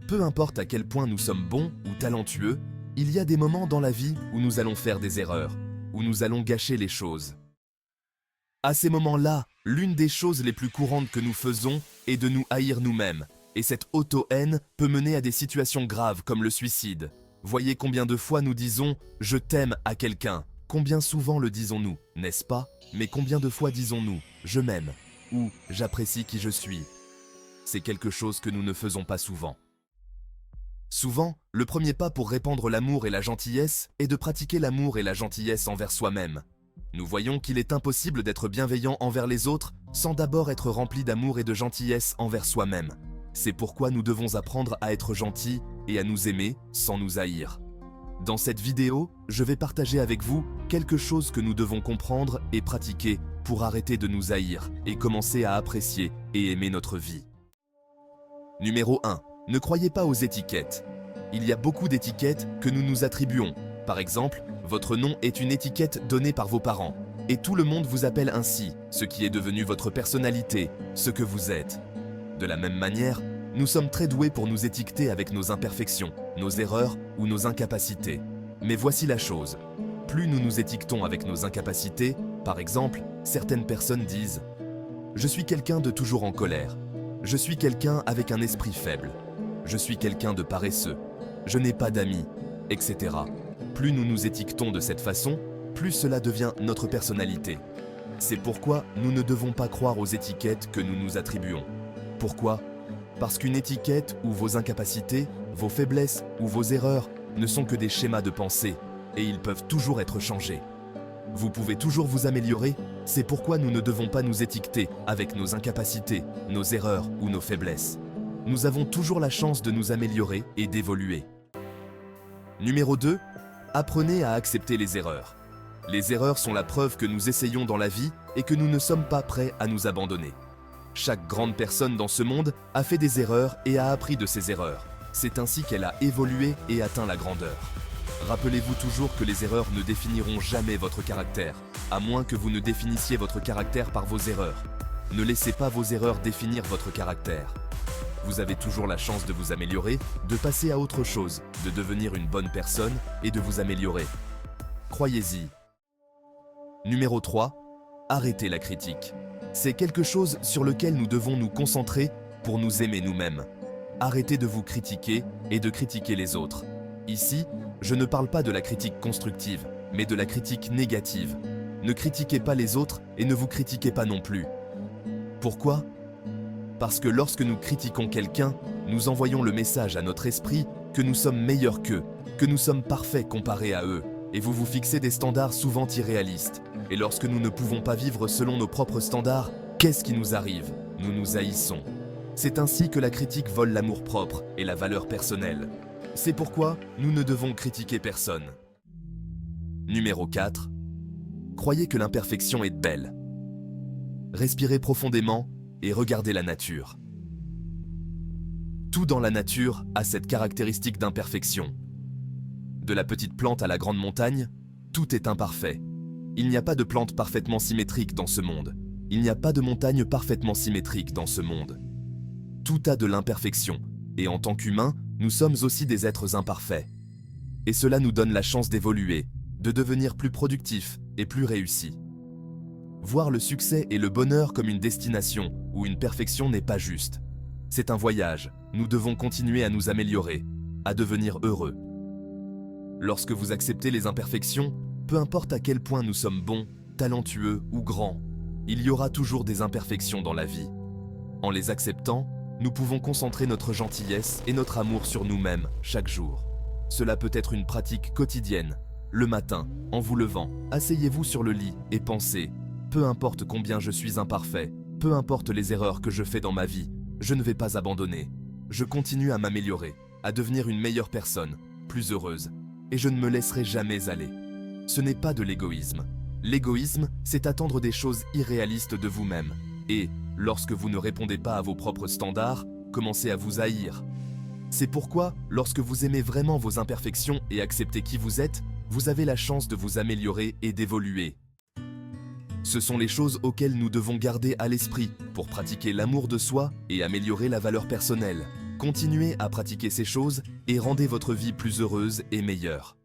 Peu importe à quel point nous sommes bons ou talentueux, il y a des moments dans la vie où nous allons faire des erreurs, où nous allons gâcher les choses. À ces moments-là, l'une des choses les plus courantes que nous faisons est de nous haïr nous-mêmes, et cette auto-haine peut mener à des situations graves comme le suicide. Voyez combien de fois nous disons « je t'aime » à quelqu'un. Combien souvent le disons-nous, n'est-ce pas? Mais combien de fois disons-nous « je m'aime » ou « j'apprécie qui je suis ». C'est quelque chose que nous ne faisons pas souvent. Souvent, le premier pas pour répandre l'amour et la gentillesse est de pratiquer l'amour et la gentillesse envers soi-même. Nous voyons qu'il est impossible d'être bienveillant envers les autres sans d'abord être rempli d'amour et de gentillesse envers soi-même. C'est pourquoi nous devons apprendre à être gentils et à nous aimer sans nous haïr. Dans cette vidéo, je vais partager avec vous quelque chose que nous devons comprendre et pratiquer pour arrêter de nous haïr et commencer à apprécier et aimer notre vie. Numéro 1. Ne croyez pas aux étiquettes. Il y a beaucoup d'étiquettes que nous nous attribuons. Par exemple, votre nom est une étiquette donnée par vos parents. Et tout le monde vous appelle ainsi, ce qui est devenu votre personnalité, ce que vous êtes. De la même manière, nous sommes très doués pour nous étiqueter avec nos imperfections, nos erreurs ou nos incapacités. Mais voici la chose. Plus nous nous étiquetons avec nos incapacités, par exemple, certaines personnes disent « Je suis quelqu'un de toujours en colère. Je suis quelqu'un avec un esprit faible. Je suis quelqu'un de paresseux. Je n'ai pas d'amis, etc. » Plus nous nous étiquetons de cette façon, plus cela devient notre personnalité. C'est pourquoi nous ne devons pas croire aux étiquettes que nous nous attribuons. Pourquoi? Parce qu'une étiquette ou vos incapacités, vos faiblesses ou vos erreurs ne sont que des schémas de pensée et ils peuvent toujours être changés. Vous pouvez toujours vous améliorer, c'est pourquoi nous ne devons pas nous étiqueter avec nos incapacités, nos erreurs ou nos faiblesses. Nous avons toujours la chance de nous améliorer et d'évoluer. Numéro 2. Apprenez à accepter les erreurs. Les erreurs sont la preuve que nous essayons dans la vie et que nous ne sommes pas prêts à nous abandonner. Chaque grande personne dans ce monde a fait des erreurs et a appris de ses erreurs. C'est ainsi qu'elle a évolué et atteint la grandeur. Rappelez-vous toujours que les erreurs ne définiront jamais votre caractère, à moins que vous ne définissiez votre caractère par vos erreurs. Ne laissez pas vos erreurs définir votre caractère. Vous avez toujours la chance de vous améliorer, de passer à autre chose, de devenir une bonne personne et de vous améliorer. Croyez-y. Numéro 3. Arrêtez la critique. C'est quelque chose sur lequel nous devons nous concentrer pour nous aimer nous-mêmes. Arrêtez de vous critiquer et de critiquer les autres. Ici, je ne parle pas de la critique constructive, mais de la critique négative. Ne critiquez pas les autres et ne vous critiquez pas non plus. Pourquoi? Parce que lorsque nous critiquons quelqu'un, nous envoyons le message à notre esprit que nous sommes meilleurs qu'eux, que nous sommes parfaits comparés à eux, et vous vous fixez des standards souvent irréalistes. Et lorsque nous ne pouvons pas vivre selon nos propres standards, qu'est-ce qui nous arrive? Nous nous haïssons. C'est ainsi que la critique vole l'amour-propre et la valeur personnelle. C'est pourquoi nous ne devons critiquer personne. Numéro 4. Croyez que l'imperfection est belle. Respirez profondément et regardez la nature. Tout dans la nature a cette caractéristique d'imperfection. De la petite plante à la grande montagne, tout est imparfait. Il n'y a pas de plante parfaitement symétrique dans ce monde. Il n'y a pas de montagne parfaitement symétrique dans ce monde. Tout a de l'imperfection, et en tant qu'humains, nous sommes aussi des êtres imparfaits. Et cela nous donne la chance d'évoluer, de devenir plus productifs et plus réussis. Voir le succès et le bonheur comme une destination ou une perfection n'est pas juste. C'est un voyage, nous devons continuer à nous améliorer, à devenir heureux. Lorsque vous acceptez les imperfections, peu importe à quel point nous sommes bons, talentueux ou grands, il y aura toujours des imperfections dans la vie. En les acceptant, nous pouvons concentrer notre gentillesse et notre amour sur nous-mêmes chaque jour. Cela peut être une pratique quotidienne. Le matin, en vous levant, asseyez-vous sur le lit et pensez « Peu importe combien je suis imparfait, peu importe les erreurs que je fais dans ma vie, je ne vais pas abandonner. Je continue à m'améliorer, à devenir une meilleure personne, plus heureuse, et je ne me laisserai jamais aller. » Ce n'est pas de l'égoïsme. L'égoïsme, c'est attendre des choses irréalistes de vous-même. Et, lorsque vous ne répondez pas à vos propres standards, commencez à vous haïr. C'est pourquoi, lorsque vous aimez vraiment vos imperfections et acceptez qui vous êtes, vous avez la chance de vous améliorer et d'évoluer. Ce sont les choses auxquelles nous devons garder à l'esprit pour pratiquer l'amour de soi et améliorer la valeur personnelle. Continuez à pratiquer ces choses et rendez votre vie plus heureuse et meilleure.